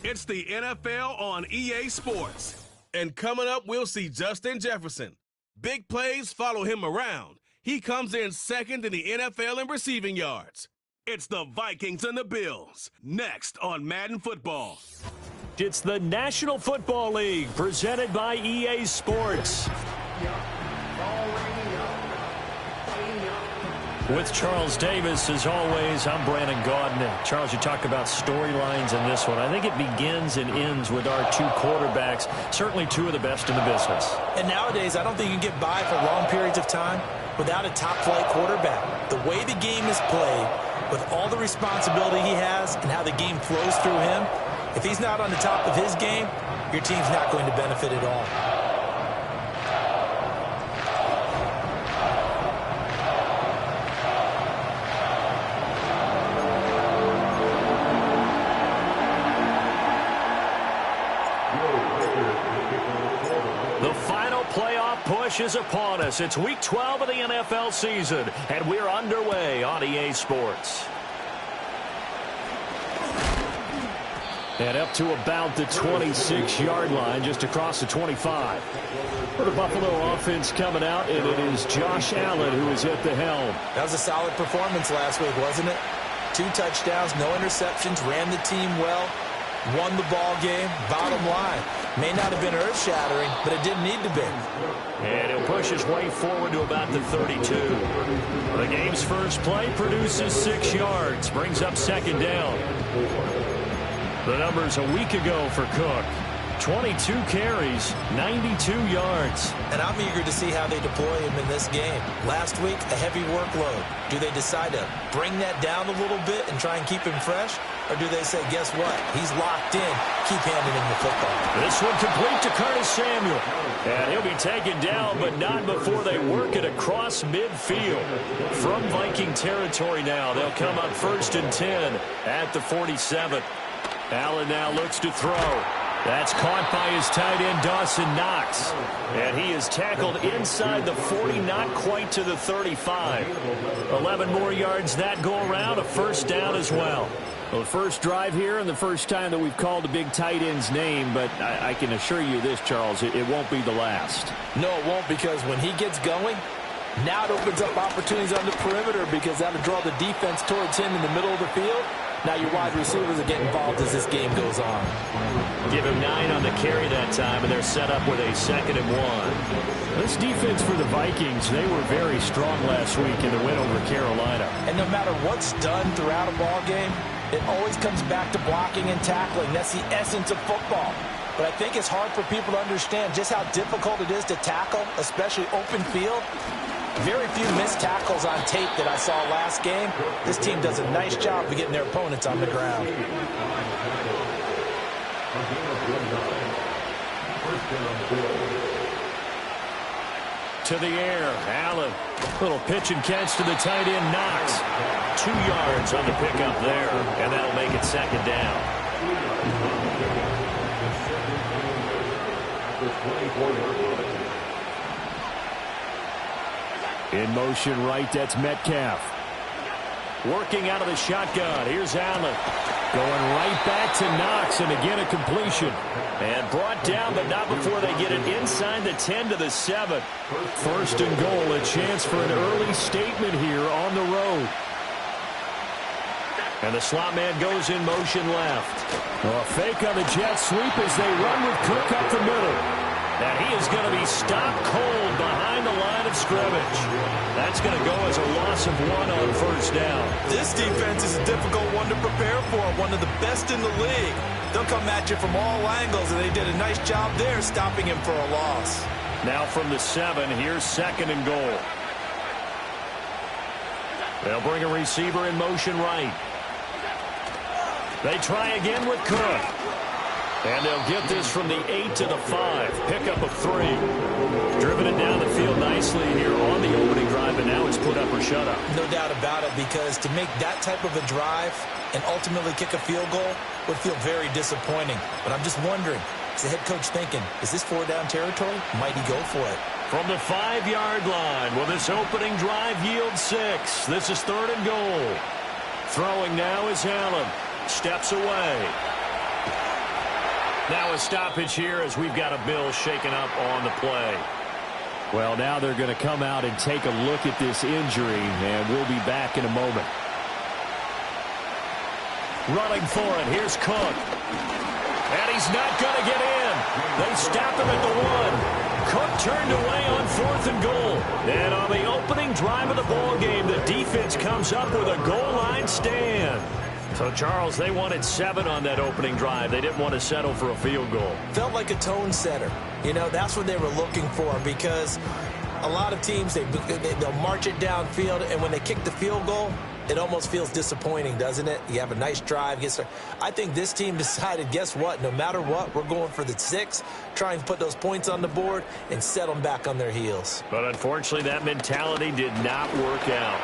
It's the NFL on EA Sports. And coming up, we'll see Justin Jefferson. Big plays follow him around. He comes in second in the NFL in receiving yards. It's the Vikings and the Bills, next on Madden Football. It's the National Football League, presented by EA Sports. With Charles Davis, as always, I'm Brandon Gaudin. Charles, you talk about storylines in this one. I think it begins and ends with our two quarterbacks, certainly two of the best in the business. And nowadays, I don't think you can get by for long periods of time without a top-flight quarterback. The way the game is played, with all the responsibility he has and how the game flows through him, if he's not on the top of his game, your team's not going to benefit at all. Push is upon us. It's week 12 of the NFL season, and we're underway on EA Sports. And up to about the 26-yard line, just across the 25. For the Buffalo offense coming out, and it is Josh Allen who is at the helm. That was a solid performance last week, wasn't it? 2 touchdowns, no interceptions, ran the team well, won the ball game. Bottom line, may not have been earth-shattering, but it didn't need to be. And he'll push his way forward to about the 32. The game's first play produces 6 yards, brings up second down. The numbers a week ago for Cook. 22 carries, 92 yards. And I'm eager to see how they deploy him in this game. Last week, a heavy workload. Do they decide to bring that down a little bit and try and keep him fresh? Or do they say, guess what? He's locked in. Keep handing him the football. This one complete to Curtis Samuel. And he'll be taken down, but not before they work it across midfield. From Viking territory now, they'll come up 1st and 10 at the 47. Allen now looks to throw. That's caught by his tight end, Dawson Knox. And he is tackled inside the 40, not quite to the 35. 11 more yards that go around, a first down as well. Well, the first drive here and the first time that we've called a big tight end's name, but I can assure you this, Charles, it won't be the last. No, it won't, because when he gets going, now it opens up opportunities on the perimeter, because that'll draw the defense towards him in the middle of the field. Now your wide receivers are getting involved as this game goes on. Give him 9 on the carry that time, and they're set up with a 2nd and 1. This defense for the Vikings, they were very strong last week in the win over Carolina. And no matter what's done throughout a ball game, it always comes back to blocking and tackling. That's the essence of football. But I think it's hard for people to understand just how difficult it is to tackle, especially open field. Very few missed tackles on tape that I saw last game. This team does a nice job of getting their opponents on the ground. To the air, Allen. Little pitch and catch to the tight end, Knox. 2 yards on the pickup there, and that'll make it 2nd down. In motion right, that's Metcalf. Working out of the shotgun, here's Allen. Going right back to Knox, and again a completion. And brought down, but not before they get it inside the 10 to the 7. 1st and goal, a chance for an early statement here on the road. And the slot man goes in motion left. A fake on the jet sweep as they run with Cook up the middle. And he is going to be stopped cold behind the line of scrimmage. That's going to go as a loss of 1 on 1st down. This defense is a difficult one to prepare for, one of the best in the league. They'll come at you from all angles, and they did a nice job there stopping him for a loss. Now from the 7, here's 2nd and goal. They'll bring a receiver in motion right. They try again with Cook. And they'll get this from the 8 to the 5. Pickup of 3. Driven it down the field nicely here on the opening drive, and now it's put up or shut up. No doubt about it, because to make that type of a drive and ultimately kick a field goal would feel very disappointing. But I'm just wondering, is the head coach thinking, is this 4-down territory? Might he go for it? From the 5-yard line, will this opening drive yield 6? This is 3rd and goal. Throwing now is Allen. Steps away. Now a stoppage here as we've got a bill shaken up on the play. Well, now they're going to come out and take a look at this injury, and we'll be back in a moment. Running for it, here's Cook. And he's not going to get in. They stop him at the 1. Cook turned away on 4th and goal. And on the opening drive of the ball game, the defense comes up with a goal line stand. So, Charles, they wanted 7 on that opening drive. They didn't want to settle for a field goal. Felt like a tone setter. You know, that's what they were looking for, because a lot of teams, they'll march it downfield, and when they kick the field goal, it almost feels disappointing, doesn't it? You have a nice drive. I think this team decided, guess what? No matter what, we're going for the 6, trying to put those points on the board and set them back on their heels. But unfortunately, that mentality did not work out.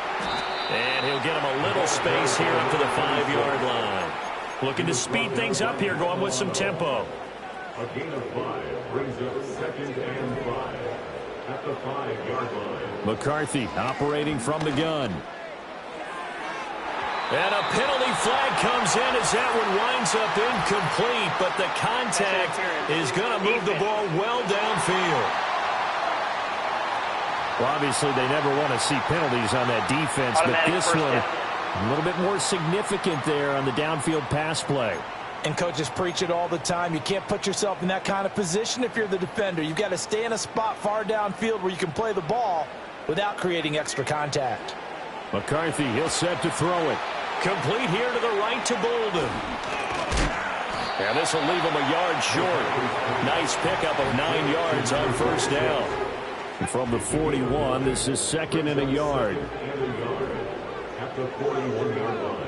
And he'll get him a little space here up to the 5-yard line. Looking to speed things up here, going with some tempo. A gain of 5 brings up 2nd and 5 at the 5-yard line. McCarthy operating from the gun. And a penalty flag comes in as that one winds up incomplete, but the contact is going to move the ball well downfield. Well, obviously, they never want to see penalties on that defense, but this one a little bit more significant there on the downfield pass play. And coaches preach it all the time. You can't put yourself in that kind of position if you're the defender. You've got to stay in a spot far downfield where you can play the ball without creating extra contact. McCarthy, he'll set to throw it. Complete here to the right to Bolden. And this will leave him a yard short. Nice pickup of 9 yards on 1st down. And from the 41, this is 2nd and a yard. At the 41-yard line.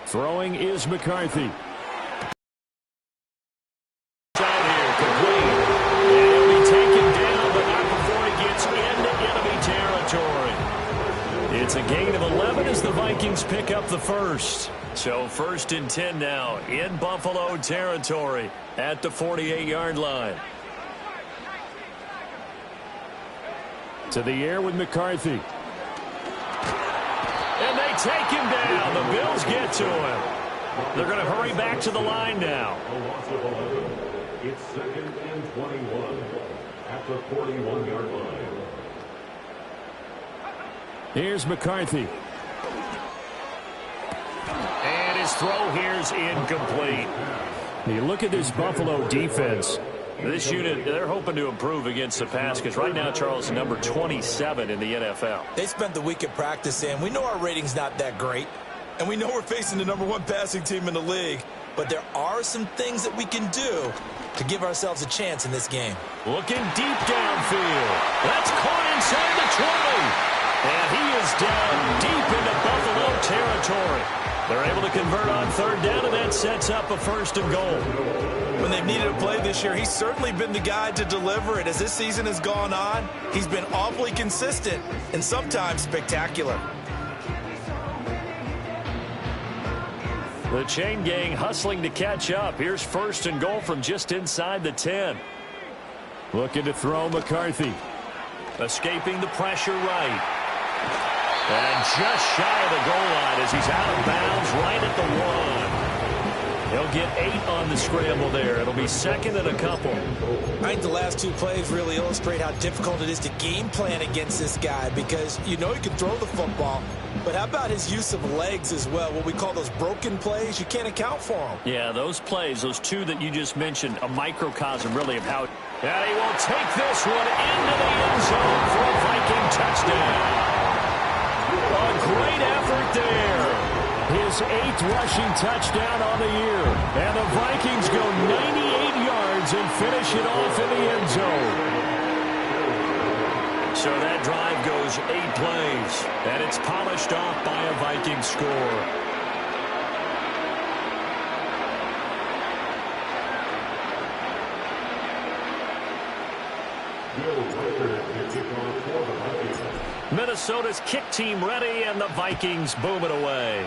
Throwing is McCarthy. Down here, complete. And he'll be taken down, but not before he gets into enemy territory. It's a gain of 11 as the Vikings pick up the 1st. So 1st and 10 now in Buffalo territory at the 48-yard line. To the air with McCarthy. And they take him down. The Bills get to him. They're going to hurry back to the line now. A loss of 11. It's 2nd and 21 at the 41-yard line. Here's McCarthy. And his throw here's incomplete. You look at this Buffalo defense. This unit, they're hoping to improve against the pass because right now, Charles, number 27 in the NFL. They spent the week at practice, and we know our rating's not that great. And we know we're facing the #1 passing team in the league. But there are some things that we can do to give ourselves a chance in this game. Looking deep downfield. That's caught inside the 20. And he is down deep into Buffalo territory. They're able to convert on 3rd down, and that sets up a 1st and goal. When they've needed a play this year, he's certainly been the guy to deliver it. As this season has gone on, he's been awfully consistent and sometimes spectacular. The chain gang hustling to catch up. Here's 1st and goal from just inside the 10. Looking to throw McCarthy. Escaping the pressure right. And just shy of the goal line as he's out of bounds right at the 1. He'll get 8 on the scramble there. It'll be 2nd and a couple. I think the last 2 plays really illustrate how difficult it is to game plan against this guy, because you know he can throw the football, but how about his use of legs as well? What we call those broken plays, you can't account for them. Yeah, those plays, those 2 that you just mentioned, a microcosm really of how. And he will take this one into the end zone for a Viking touchdown. A great effort there. His 8th rushing touchdown on the year. And the Vikings go 98 yards and finish it off in the end zone. So that drive goes 8 plays. And it's polished off by a Viking score. Minnesota's kick team ready, and the Vikings boom it away.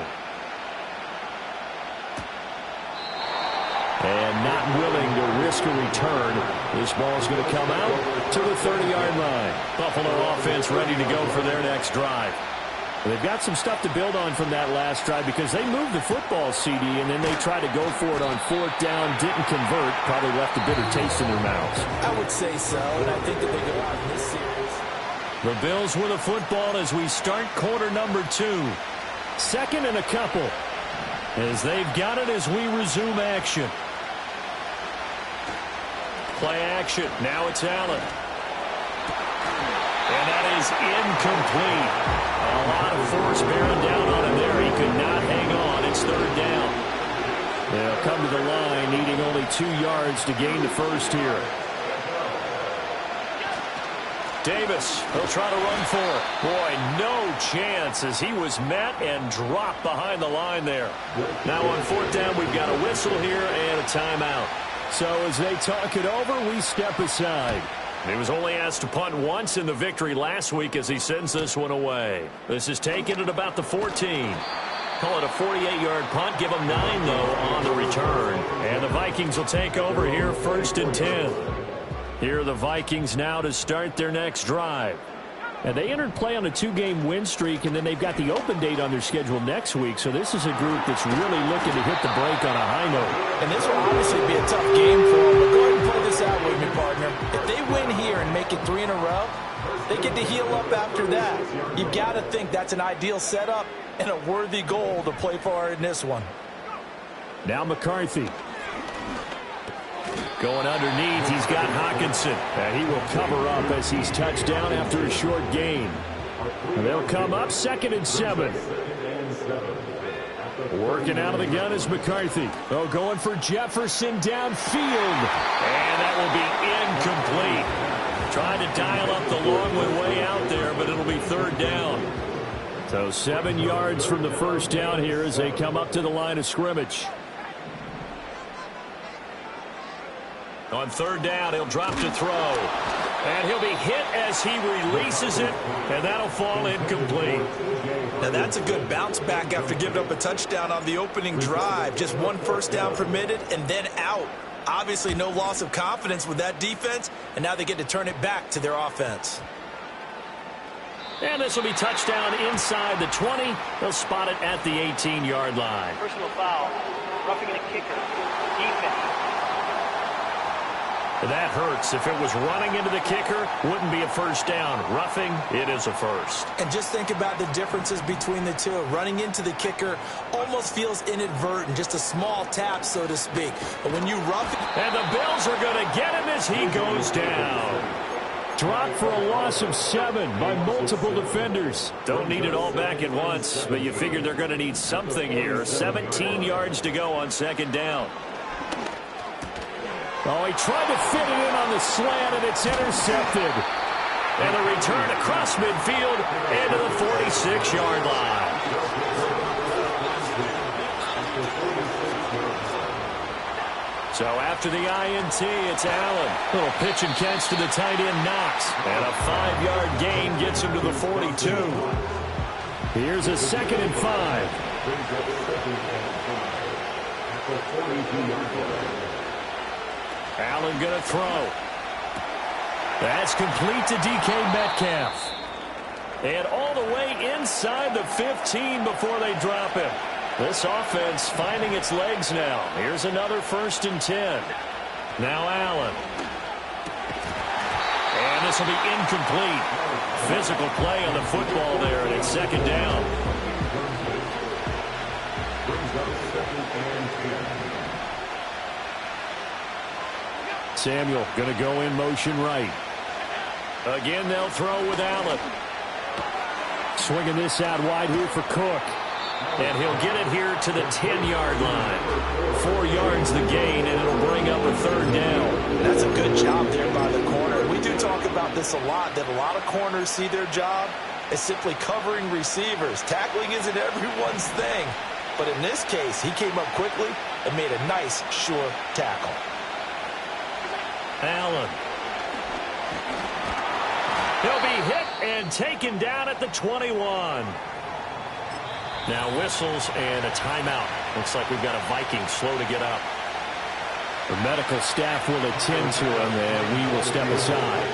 And not willing to risk a return. This ball's going to come out to the 30-yard line. Buffalo offense ready to go for their next drive. They've got some stuff to build on from that last drive because they moved the football, CD, and then they tried to go for it on 4th down, didn't convert, probably left a bitter taste in their mouths. I would say so, and I think that they go out in this series. The Bills with the football as we start quarter number 2. 2nd and a couple as they've got it as we resume action. Play action. Now it's Allen. And that is incomplete. A lot of force bearing down on him there. He could not hang on. It's 3rd down. They'll come to the line needing only 2 yards to gain the first here. Davis, he'll try to run for it. Boy, no chance as he was met and dropped behind the line there. Now on 4th down, we've got a whistle here and a timeout. So as they talk it over, we step aside. He was only asked to punt once in the victory last week as he sends this one away. This is taken at about the 14. Call it a 48-yard punt. Give them 9, though, on the return. And the Vikings will take over here 1st and 10. Here are the Vikings now to start their next drive. And they entered play on a 2-game win streak, and then they've got the open date on their schedule next week. So this is a group that's really looking to hit the break on a high note. And this will obviously be a tough game for them. But go ahead and play this out with me, partner. If they win here and make it 3 in a row, they get to heal up after that. You've got to think that's an ideal setup and a worthy goal to play for in this one. Now McCarthy. Going underneath, he's got Hawkinson. And he will cover up as he's touched down after a short gain. And they'll come up 2nd and 7. Working out of the gun is McCarthy. Oh, going for Jefferson downfield. And that will be incomplete. Trying to dial up the long one way out there, but it'll be 3rd down. So 7 yards from the first down here as they come up to the line of scrimmage. On 3rd down, he'll drop to throw. And he'll be hit as he releases it, and that'll fall incomplete. Now that's a good bounce back after giving up a touchdown on the opening drive. Just 1 first down permitted and then out. Obviously no loss of confidence with that defense, and now they get to turn it back to their offense. And this will be touchdown inside the 20. They'll spot it at the 18-yard line. Personal foul, roughing a kicker, defense. That hurts. If it was running into the kicker, wouldn't be a first down. Roughing, it is a first. And just think about the differences between the two. Running into the kicker almost feels inadvertent, just a small tap, so to speak. But when you rough it... And the Bills are going to get him as he goes down. Dropped for a loss of 7 by multiple defenders. Don't need it all back at once, but you figure they're going to need something here. 17 yards to go on 2nd down. Oh, he tried to fit it in on the slant, and it's intercepted. And a return across midfield into the 46-yard line. So after the INT, it's Allen. Little pitch and catch to the tight end, Knox. And a 5-yard gain gets him to the 42. Here's a 2nd and 5. Allen going to throw. That's complete to DK Metcalf. And all the way inside the 15 before they drop him. This offense finding its legs now. Here's another 1st and 10. Now Allen. And this will be incomplete. Physical play on the football there, and it's 2nd down. Samuel going to go in motion right. Again, they'll throw with Allen. Swinging this out wide here for Cook. And he'll get it here to the 10-yard line. 4 yards the gain, and it'll bring up a 3rd down. That's a good job there by the corner. We do talk about this a lot, that a lot of corners see their job as simply covering receivers. Tackling isn't everyone's thing. But in this case, he came up quickly and made a nice, sure tackle. Allen. He'll be hit and taken down at the 21. Now whistles and a timeout. Looks like we've got a Viking slow to get up. The medical staff will attend to him, and we will step aside.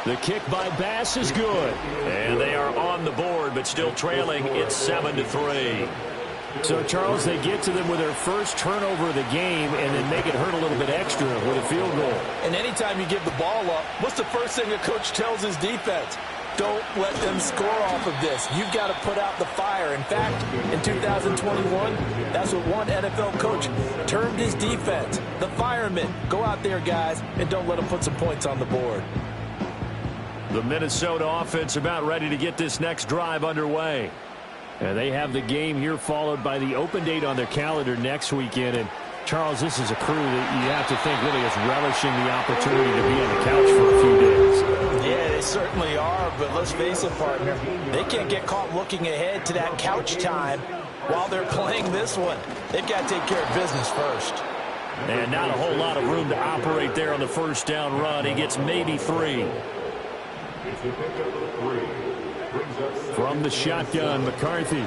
The kick by Bass is good. And they are on the board, but still trailing. It's 7-3. So, Charles, they get to them with their first turnover of the game and then make it hurt a little bit extra with a field goal. And anytime you give the ball up, what's the first thing a coach tells his defense? Don't let them score off of this. You've got to put out the fire. In fact, in 2021, that's what one NFL coach termed his defense, the firemen. Go out there, guys, and don't let them put some points on the board. The Minnesota offense about ready to get this next drive underway. And they have the game here followed by the open date on their calendar next weekend. And, Charles, this is a crew that you have to think really is relishing the opportunity to be on the couch for a few days. Yeah, they certainly are, but let's face it, partner. They can't get caught looking ahead to that couch time while they're playing this one. They've got to take care of business first. And not a whole lot of room to operate there on the first down run. He gets maybe 3. From the shotgun, McCarthy.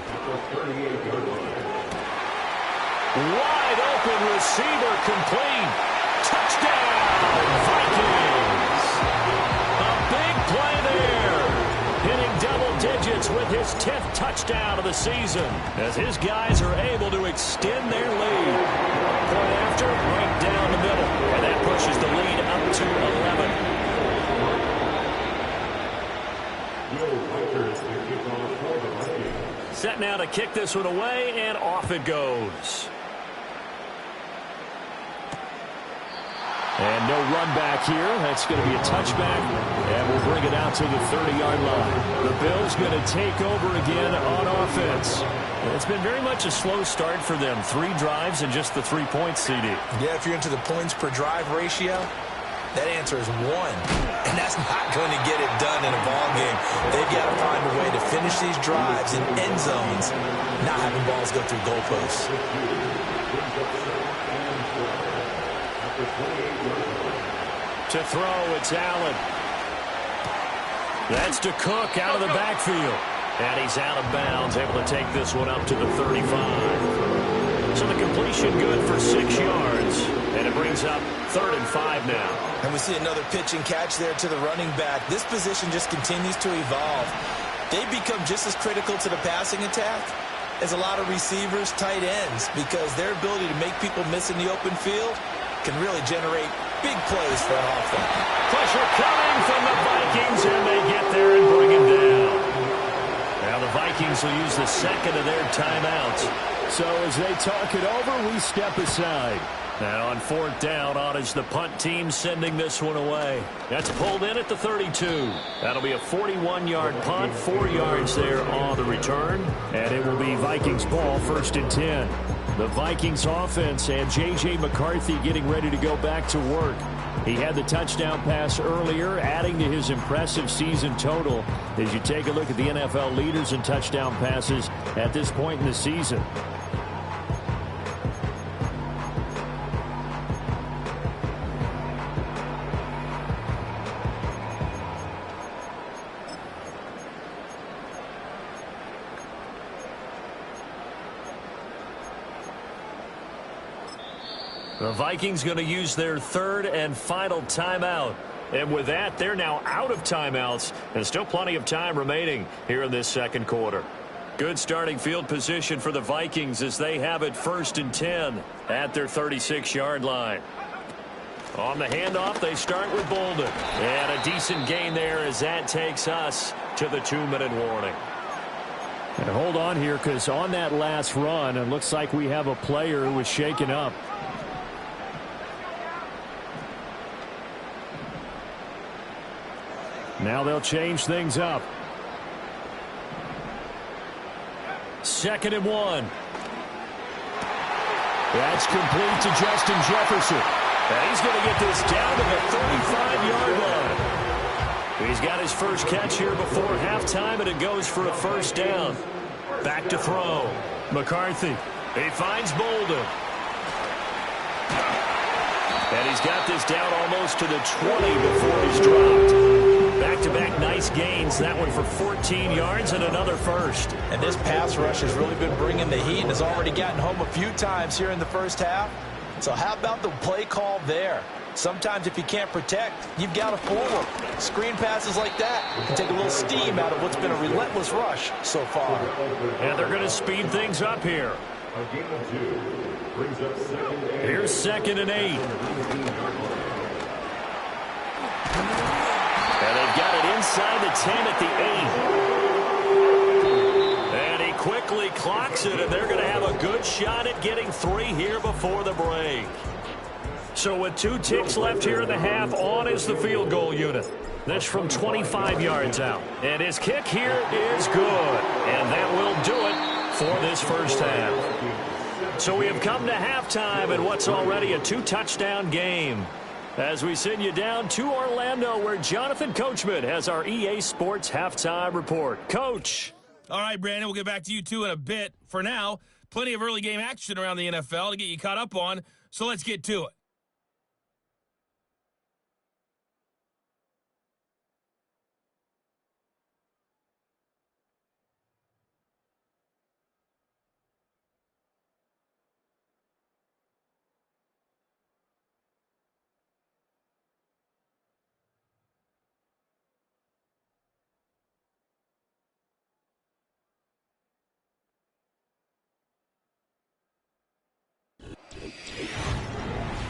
Wide open receiver complete. Touchdown, Vikings. A big play there. Hitting double digits with his 10th touchdown of the season as his guys are able to extend their lead. Point after, right down the middle. And that pushes the lead up to 11. Set now to kick this one away, and off it goes. And no run back here. That's going to be a touchback, and we'll bring it out to the 30-yard line. The Bills going to take over again on offense. It's been very much a slow start for them. 3 drives and just the 3 points, CD. Yeah, if you're into the points per drive ratio, that answer is 1. And that's not going to get it done in a ball game. They've got to find a way to finish these drives in end zones, not having balls go through goalposts. To throw, it's Allen. That's to Cook out of the backfield. And he's out of bounds, able to take this one up to the 35. So the completion good for 6 yards. And it brings up 3rd and 5 now. And we see another pitch and catch there to the running back. This position just continues to evolve. They become just as critical to the passing attack as a lot of receivers, tight ends, because their ability to make people miss in the open field can really generate big plays for an offense. Pressure coming from the Vikings, and they get there and bring him down. Now the Vikings will use the second of their timeouts. So as they talk it over, we step aside. Now on 4th down, on is the punt team sending this one away. That's pulled in at the 32. That'll be a 41-yard punt, 4 yards there on the return. And it will be Vikings ball, 1st and 10. The Vikings offense and J.J. McCarthy getting ready to go back to work. He had the touchdown pass earlier, adding to his impressive season total as you take a look at the NFL leaders in touchdown passes at this point in the season. The Vikings going to use their 3rd and final timeout. And with that, they're now out of timeouts. And still plenty of time remaining here in this 2nd quarter. Good starting field position for the Vikings as they have it 1st and 10 at their 36-yard line. On the handoff, they start with Bolden. And a decent gain there as that takes us to the 2-minute warning. And hold on here, because on that last run, it looks like we have a player who was shaken up. Now they'll change things up. 2nd and 1. That's complete to Justin Jefferson. And he's going to get this down to the 35-yard line. He's got his first catch here before halftime, and it goes for a 1st down. Back to throw. McCarthy. He finds Bolden. And he's got this down almost to the 20 before he's dropped. Back-to-back nice gains. That one for 14 yards and another 1st. And this pass rush has really been bringing the heat and has already gotten home a few times here in the 1st half. So how about the play call there? Sometimes if you can't protect, you've got to forward. Screen passes like that can take a little steam out of what's been a relentless rush so far. And they're going to speed things up here. A game of 2 brings up second and Here's 2nd and 8. And they've got it inside the 10 at the 8. And he quickly clocks it, and they're going to have a good shot at getting 3 here before the break. So with 2 ticks left here in the half, on is the field goal unit. This from 25 yards out. And his kick here is good. And that will do it for this first half. So we have come to halftime in what's already a 2-touchdown game. As we send you down to Orlando, where Jonathan Coachman has our EA Sports halftime report. Coach. All right, Brandon, we'll get back to you two in a bit. For now, plenty of early game action around the NFL to get you caught up on, so let's get to it.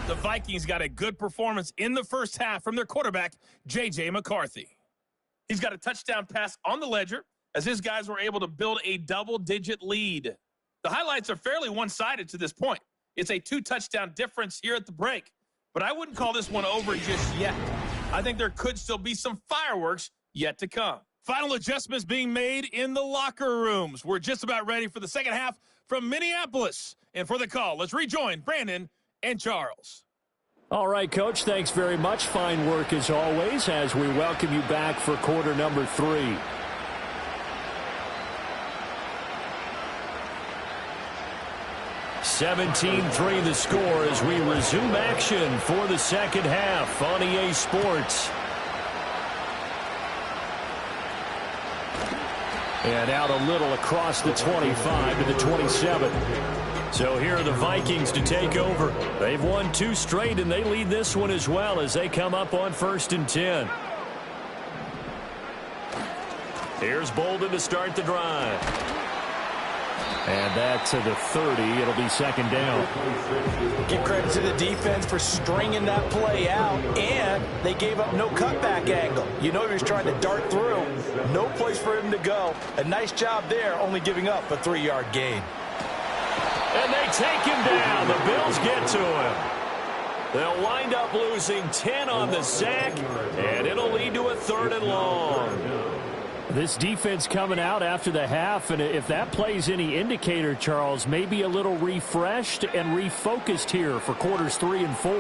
The Vikings got a good performance in the first half from their quarterback, J.J. McCarthy. He's got a touchdown pass on the ledger as his guys were able to build a double-digit lead. The highlights are fairly one-sided to this point. It's a 2-touchdown difference here at the break, but I wouldn't call this one over just yet. I think there could still be some fireworks yet to come. Final adjustments being made in the locker rooms. We're just about ready for the second half from Minneapolis. And for the call, let's rejoin Brandon and Charles. All right, Coach, thanks very much. Fine work as always as we welcome you back for quarter number 3. (17-3) the score as we resume action for the second half on EA Sports. And out a little across the 25 to the 27. So here are the Vikings to take over. They've won 2 straight, and they lead this one as well as they come up on 1st and 10. Here's Bolden to start the drive. And that's to the 30. It'll be 2nd down. Give credit to the defense for stringing that play out, and they gave up no cutback angle. You know he was trying to dart through. No place for him to go. A nice job there, only giving up a 3-yard gain. And they take him down. The Bills get to him. They'll wind up losing 10 on the sack, and it'll lead to a 3rd and long. This defense coming out after the half, and if that plays any indicator, Charles, maybe a little refreshed and refocused here for quarters 3 and 4.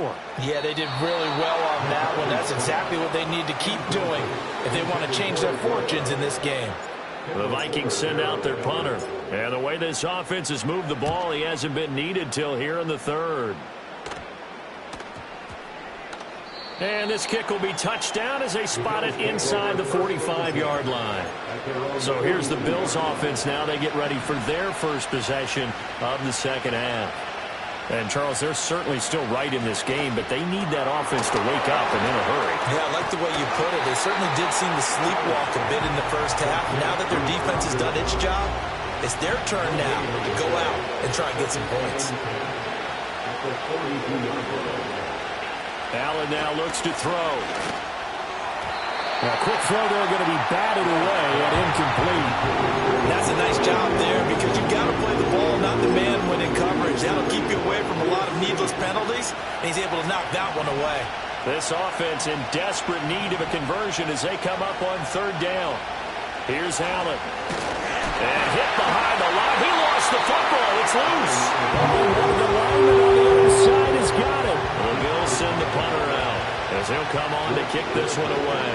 Yeah, they did really well on that one. That's exactly what they need to keep doing if they want to change their fortunes in this game. The Vikings send out their punter. And the way this offense has moved the ball, he hasn't been needed till here in the 3rd. And this kick will be touchdown as they spot it inside the 45-yard line. So here's the Bills offense now. They get ready for their first possession of the second half. And, Charles, they're certainly still right in this game, but they need that offense to wake up and in a hurry. Yeah, I like the way you put it. They certainly did seem to sleepwalk a bit in the first half. Now that their defense has done its job, it's their turn now to go out and try and get some points. Allen now looks to throw. A quick throw there going to be batted away and incomplete. That's a nice job there because you've got to play the ball, not the man when in coverage. That'll keep you away from a lot of needless penalties, and he's able to knock that one away. This offense in desperate need of a conversion as they come up on 3rd down. Here's Allen. And hit behind the line. He lost the football. It's loose. The lineman on the other side has got it. The Bills send the punter out as he'll come on to kick this one away.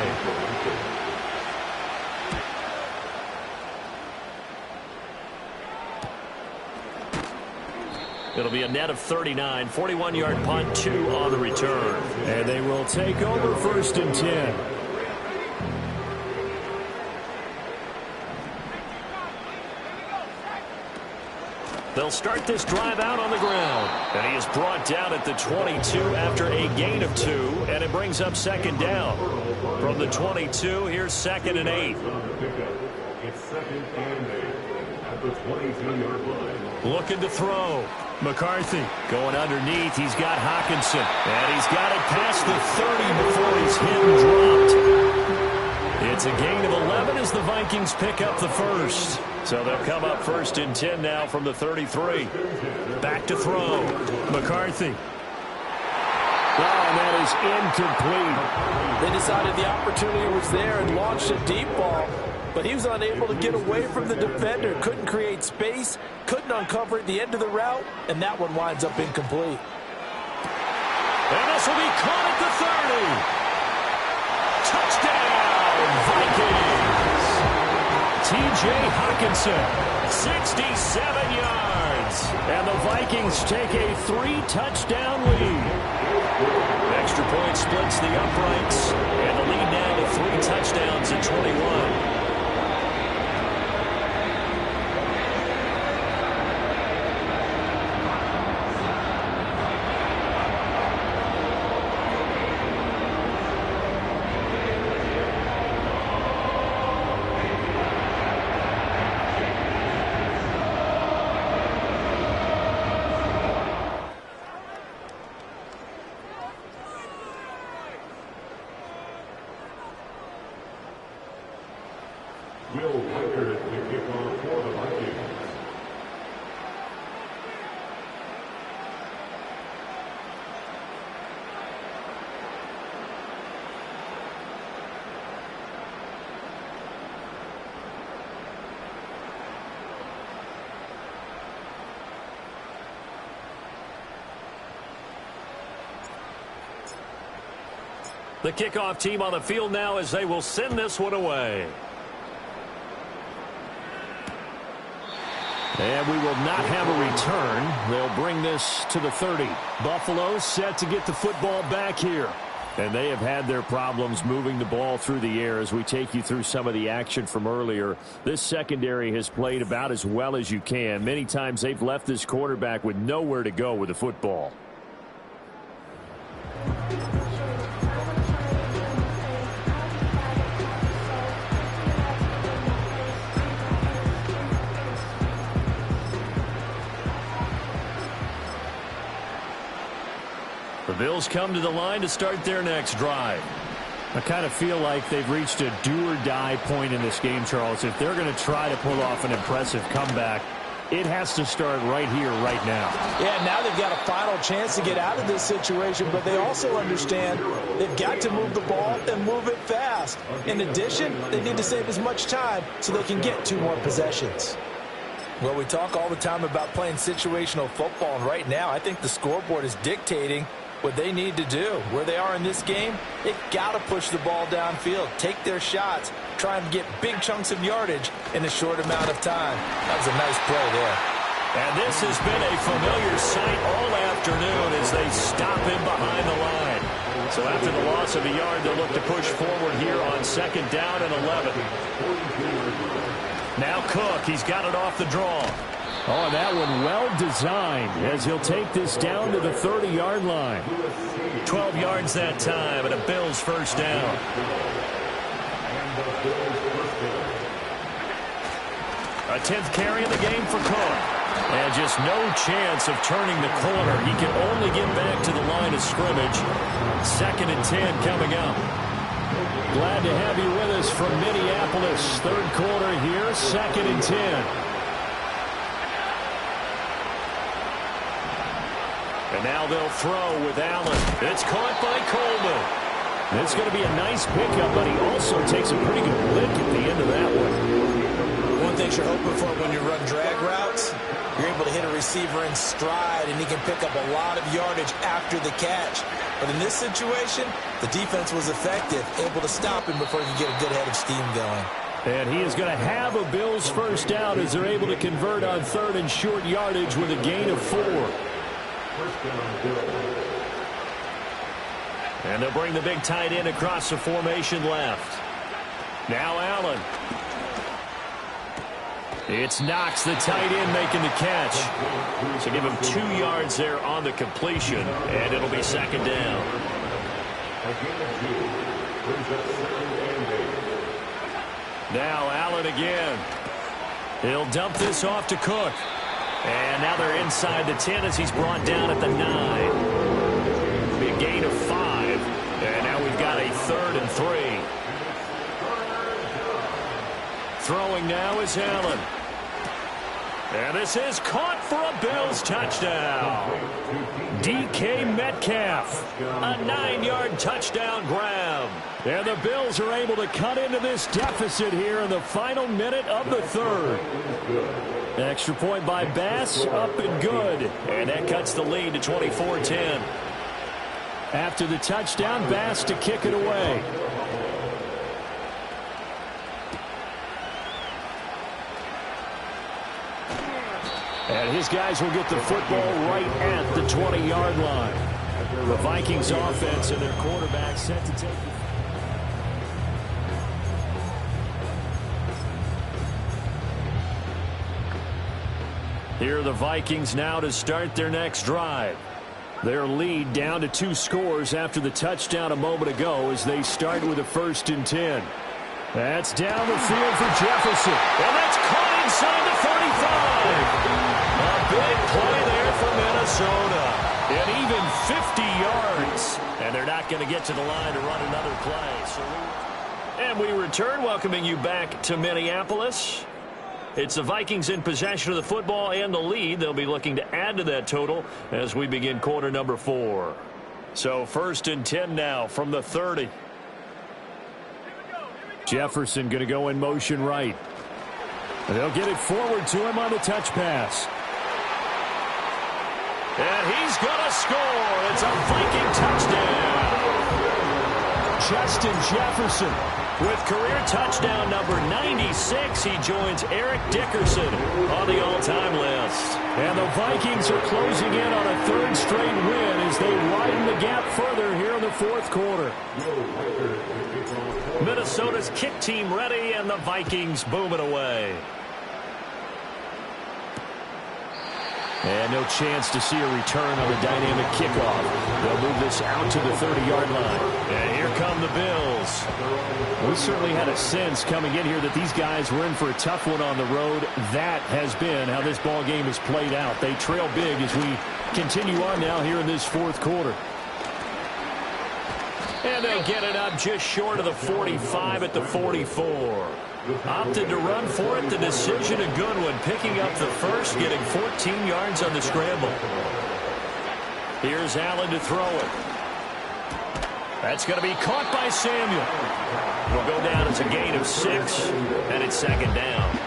It'll be a net of 39, 41-yard punt, 2 on the return. And they will take over 1st and 10. They'll start this drive out on the ground. And he is brought down at the 22 after a gain of 2, and it brings up second down. From the 22, here's 2nd and 8. It's 2nd and 8 at the 22-yard line. Looking to throw. McCarthy going underneath. He's got Hockenson. And he's got it past the 30 before he's hit and dropped. It's a gain of 11 as the Vikings pick up the first. So they'll come up 1st and 10 now from the 33. Back to throw. McCarthy. Oh, and that is incomplete. They decided the opportunity was there and launched a deep ball, but he was unable to get away from the defender. Couldn't create space, couldn't uncover at the end of the route, and that one winds up incomplete. And this will be caught at the 30. Touchdown, Vikings. T.J. Hockenson, 67 yards. And the Vikings take a 3-touchdown lead. Extra point splits the uprights. And the lead now to 3 touchdowns at 21. The kickoff team on the field now as they will send this one away. And we will not have a return. They'll bring this to the 30. Buffalo set to get the football back here. And they have had their problems moving the ball through the air as we take you through some of the action from earlier. This secondary has played about as well as you can. Many times they've left this quarterback with nowhere to go with the football. The Bills come to the line to start their next drive. I kind of feel like they've reached a do-or-die point in this game, Charles. If they're going to try to pull off an impressive comeback, it has to start right here, right now. Yeah, now they've got a final chance to get out of this situation, but they also understand they've got to move the ball and move it fast. In addition, they need to save as much time so they can get 2 more possessions. Well, we talk all the time about playing situational football, and right now I think the scoreboard is dictating what they need to do. Where they are in this game, they've got to push the ball downfield, take their shots, try and get big chunks of yardage in a short amount of time. That was a nice play there. And this has been a familiar sight all afternoon as they stop him behind the line. So after the loss of a yard, they'll look to push forward here on 2nd down and 11. Now Cook, he's got it off the draw. Oh, and that one well designed as he'll take this down to the 30-yard line. 12 yards that time and a Bills first down. A 10th carry in the game for Cook. And just no chance of turning the corner. He can only get back to the line of scrimmage. 2nd and 10 coming up. Glad to have you with us from Minneapolis. 3rd quarter here, 2nd and 10. And now they'll throw with Allen. It's caught by Coleman. It's going to be a nice pickup, but he also takes a pretty good lick at the end of that one. One thing you're hoping for when you run drag routes, you're able to hit a receiver in stride, and he can pick up a lot of yardage after the catch. But in this situation, the defense was effective, able to stop him before he could get a good head of steam going. And he is going to have a Bills first down as they're able to convert on 3rd and short yardage with a gain of 4. And they'll bring the big tight end across the formation left. Now Allen. It's Knox, the tight end, making the catch. So give him 2 yards there on the completion, and it'll be second down. Now Allen again. He'll dump this off to Cook. And now they're inside the 10 as he's brought down at the 9. Big gain of 5. And now we've got a 3rd and 3. Throwing now is Allen. And this is caught for a Bills touchdown. DK Metcalf, a 9-yard touchdown grab. And the Bills are able to cut into this deficit here in the final minute of the 3rd. Extra point by Bass, up and good. And that cuts the lead to 24-10. After the touchdown, Bass to kick it away. And his guys will get the football right at the 20-yard line. The Vikings offense and their quarterback set to take the... Here are the Vikings now to start their next drive. Their lead down to 2 scores after the touchdown a moment ago as they start with a 1st and 10. That's down the field for Jefferson. And that's caught inside the 35. A big play there for Minnesota. And even 50 yards. And they're not going to get to the line to run another play. And we return, welcoming you back to Minneapolis. It's the Vikings in possession of the football and the lead. They'll be looking to add to that total as we begin quarter number 4. So 1st and 10 now from the 30. Jefferson going to go in motion right. And they'll get it forward to him on the touch pass. And he's going to score. It's a Viking touchdown. Justin Jefferson with career touchdown number 96. He joins Eric Dickerson on the all-time list. And the Vikings are closing in on a 3rd straight win as they widen the gap further here in the 4th quarter. Minnesota's kick team ready, and the Vikings booming away. And no chance to see a return on the dynamic kickoff. They'll move this out to the 30-yard line. And here come the Bills. We certainly had a sense coming in here that these guys were in for a tough one on the road. That has been how this ball game has played out. They trail big as we continue on now here in this 4th quarter. And they'll get it up just short of the 45 at the 44. Opted to run for it. The decision a good one. Picking up the 1st, getting 14 yards on the scramble. Here's Allen to throw it. That's going to be caught by Samuel. It'll go down as a gain of 6, and it's 2nd down.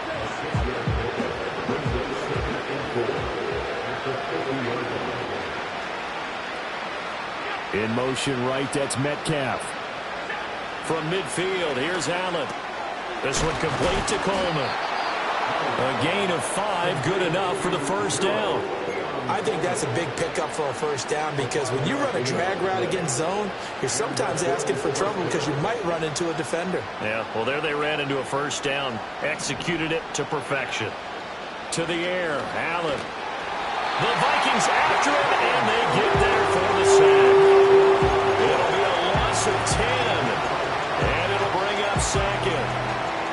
In motion right, that's Metcalf. From midfield, here's Allen. This one complete to Coleman. A gain of 5, good enough for the 1st down. I think that's a big pickup for a 1st down because when you run a drag route against zone, you're sometimes asking for trouble because you might run into a defender. Yeah, well, there they ran into a 1st down. Executed it to perfection. To the air, Allen. The Vikings after it, and they get there for the sack. It'll be a loss of 10, and it'll bring up 2nd.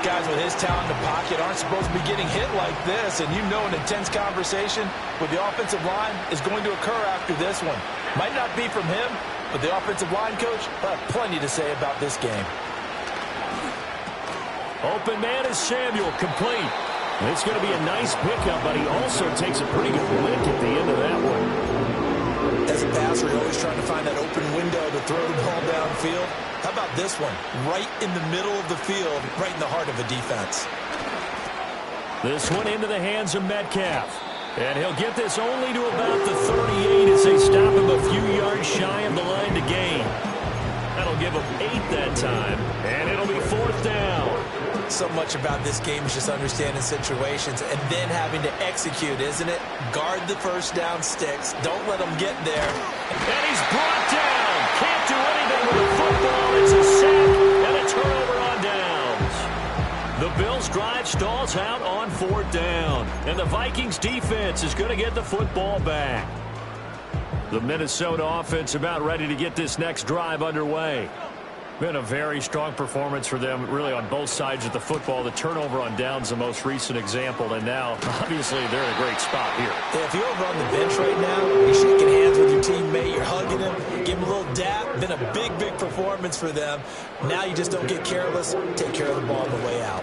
Guys with his talent in the pocket aren't supposed to be getting hit like this, and you know an intense conversation with the offensive line is going to occur after this one. Might not be from him, but the offensive line coach will have plenty to say about this game. Open man is Samuel, complete. It's going to be a nice pickup, but he also takes a pretty good lick at the end of that one. As a passer, you're always trying to find that open window to throw the ball downfield. How about this one? Right in the middle of the field, right in the heart of a defense. This one into the hands of Metcalf. And he'll get this only to about the 38 as they stop him a few yards shy of the line to gain. That'll give him 8 that time, and it'll be 4th down. So much about this game is just understanding situations and then having to execute, isn't it? Guard the 1st down sticks. Don't let them get there. And he's brought down. Can't do anything with the football. It's a sack and a turnover on downs. The Bills' drive starts stalls out on 4th down. And the Vikings defense is going to get the football back. The Minnesota offense about ready to get this next drive underway. Been a very strong performance for them, really, on both sides of the football. The turnover on downs, the most recent example, and now, obviously, they're in a great spot here. Yeah, if you're over on the bench right now, you're shaking hands with your teammate, you're hugging him, give him a little dap. Been a big, big performance for them. Now you just don't get careless. Take care of the ball on the way out.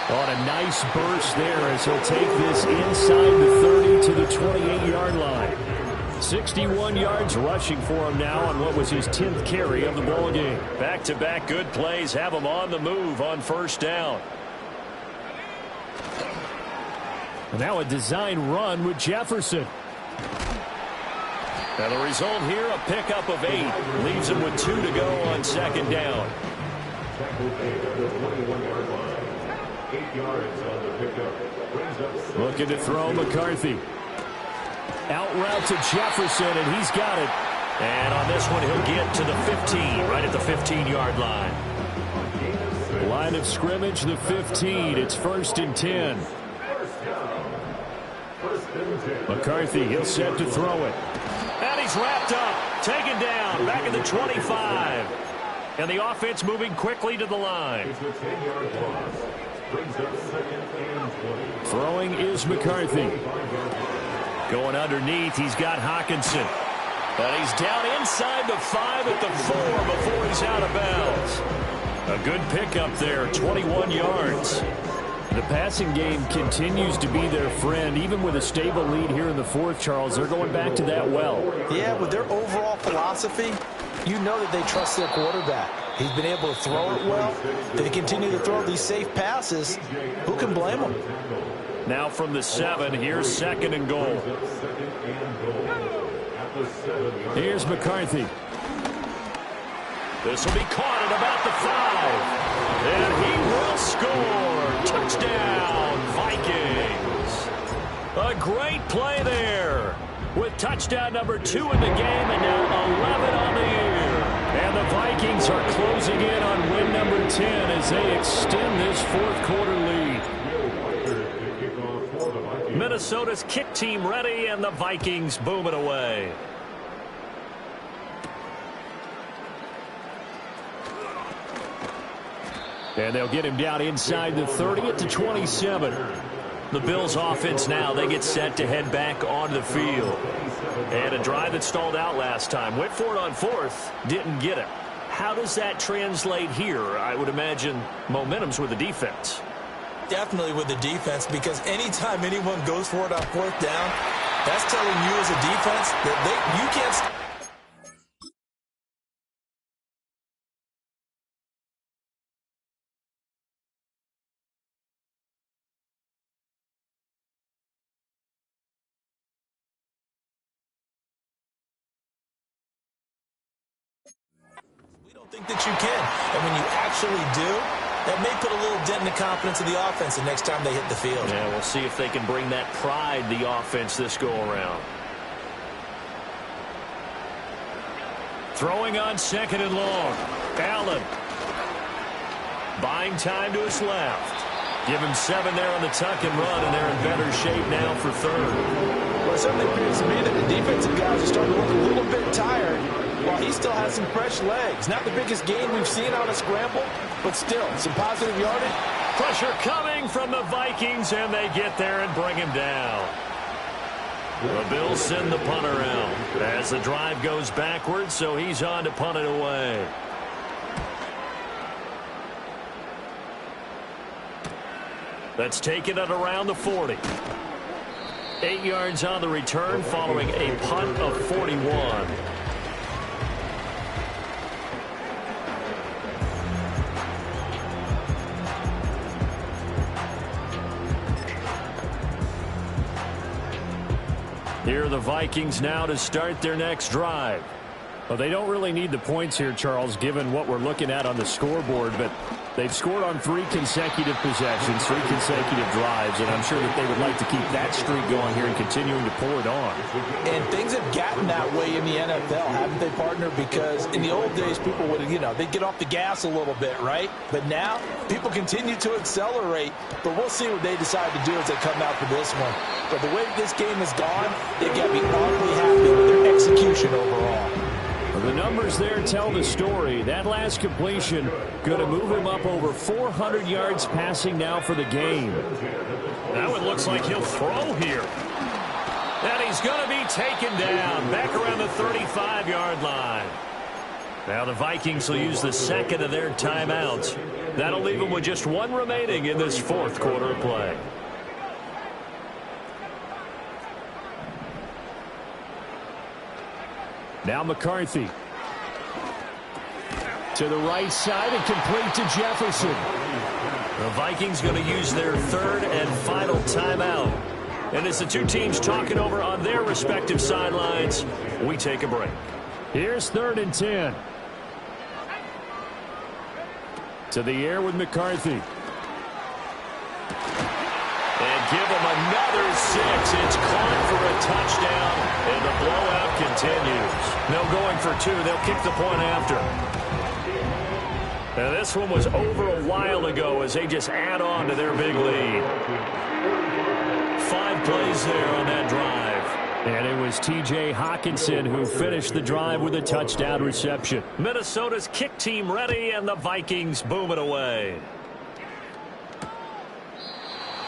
On a nice burst there as he'll take this inside the 30 to the 28-yard line. 61 yards rushing for him now on what was his 10th carry of the ball game. Back-to-back good plays have him on the move on 1st down. And now a design run with Jefferson. And the result here, a pickup of 8. Leaves him with 2 to go on 2nd down. 8 yards on the pickup. Looking to throw McCarthy. Out route to Jefferson, and he's got it. And on this one, he'll get to the 15, right at the 15-yard line. Line of scrimmage, the 15. It's 1st and 10. McCarthy, he'll set to throw it. And he's wrapped up, taken down, back at the 25. And the offense moving quickly to the line. It's a 10-yard loss. Brings up 2nd and 20. Throwing is McCarthy. Going underneath, he's got Hawkinson. And he's down inside the 5 at the 4 before he's out of bounds. A good pickup there, 21 yards. The passing game continues to be their friend. Even with a stable lead here in the 4th, Charles, they're going back to that well. Yeah, with their overall philosophy, you know that they trust their quarterback. He's been able to throw it well. They continue to throw these safe passes. Who can blame them? Now from the 7, here's 2nd and goal. Here's McCarthy. This will be caught at about the 5. And he will score. Touchdown, Vikings. A great play there. With touchdown number 2 in the game and now 11 on the year. And the Vikings are closing in on win number 10 as they extend this 4th quarter lead. Minnesota's kick team ready, and the Vikings boom it away. And they'll get him down inside the 30 at the 27. The Bills offense now, they get set to head back onto the field. And a drive that stalled out last time. Went for it on 4th, didn't get it. How does that translate here? I would imagine momentum's with the defense. Definitely with the defense, because anytime anyone goes for it on 4th down, that's telling you as a defense that you can't. We don't think that you can, and when you actually do, that may put a little dent in the confidence of the offense the next time they hit the field. Yeah, we'll see if they can bring that pride, the offense, this go-around. Throwing on 2nd and long. Allen. Buying time to his left. Give him 7 there on the tuck and run, and they're in better shape now for 3rd. Well, it certainly appears to me that the defensive guys are starting to look a little bit tired, while he still has some fresh legs. Not the biggest gain we've seen on a scramble, but still, some positive yardage. Pressure coming from the Vikings, and they get there and bring him down. The Bills send the punter out as the drive goes backwards, so he's on to punt it away. That's taken at around the 40. 8 yards on the return following a punt of 41. Here are the Vikings now to start their next drive. Well, they don't really need the points here, Charles, given what we're looking at on the scoreboard, but they've scored on 3 consecutive possessions, 3 consecutive drives, and I'm sure that they would like to keep that streak going here and continuing to pull it on. And things have gotten that way in the NFL, haven't they, partner? Because in the old days, people would, they'd get off the gas a little bit, right? But now, people continue to accelerate, but we'll see what they decide to do as they come out for this one. But the way this game has gone, they've got to be awfully happy with their execution overall. The numbers there tell the story. That last completion going to move him up over 400 yards passing now for the game. Now it looks like he'll throw here. And he's going to be taken down back around the 35-yard line. Now the Vikings will use the second of their timeouts. That'll leave them with just 1 remaining in this 4th quarter of play. Now McCarthy. To the right side and complete to Jefferson. The Vikings going to use their 3rd and final timeout. And as the 2 teams talking over on their respective sidelines, we take a break. Here's 3rd and 10. To the air with McCarthy. And give them another 6. It's caught for a touchdown, and the blowout continues. No going for 2. They'll kick the point after. Now this one was over a while ago as they just add on to their big lead. 5 plays there on that drive. And it was T.J. Hawkinson who finished the drive with a touchdown reception. Minnesota's kick team ready, and the Vikings boom it away.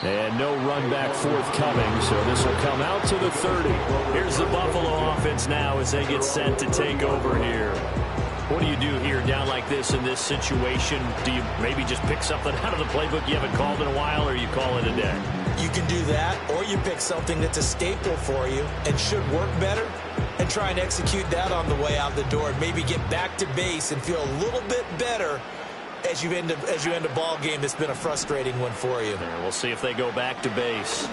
And no run back forthcoming, so this will come out to the 30. Here's the Buffalo offense now as they get set to take over here. What do you do here down like this in this situation? Do you maybe just pick something out of the playbook you haven't called in a while, or you call it a day? You can do that, or you pick something that's a staple for you and should work better and try and execute that on the way out the door and maybe get back to base and feel a little bit better as you end a ball game that's been a frustrating one for you. Yeah, we'll see if they go back to base. In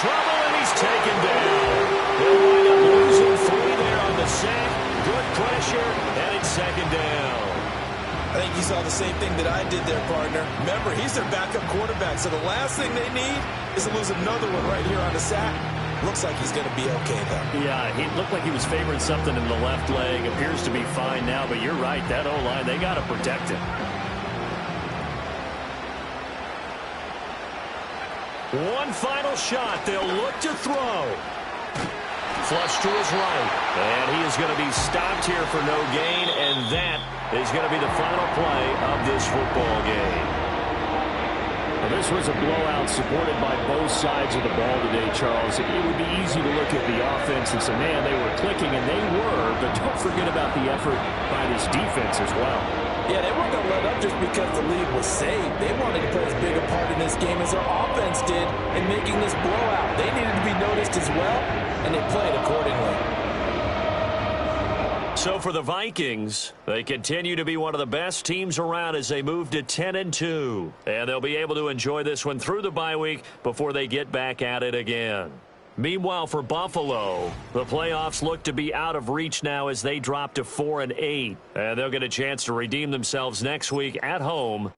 trouble, and he's taken down. They'll wind up losing 3 there on the sack. Good pressure, and it's 2nd down. I think you saw the same thing that I did there, partner. Remember, he's their backup quarterback, so the last thing they need is to lose another one right here on the sack. Looks like he's going to be okay, though. Yeah, he looked like he was favoring something in the left leg. Appears to be fine now, but you're right. That O-line, they got to protect him. One final shot. They'll look to throw. Flush to his right. And he is going to be stopped here for no gain, and that is going to be the final play of this football game. Well, this was a blowout supported by both sides of the ball today, Charles. It would be easy to look at the offense and say, man, they were clicking, and they were, but don't forget about the effort by this defense as well. Yeah, they weren't going to let up just because the lead was saved. They wanted to play as big a part in this game as their offense did in making this blowout. They needed to be noticed as well, and they played accordingly. So for the Vikings, they continue to be one of the best teams around as they move to 10-2. And they'll be able to enjoy this one through the bye week before they get back at it again. Meanwhile, for Buffalo, the playoffs look to be out of reach now as they drop to 4-8. And they'll get a chance to redeem themselves next week at home.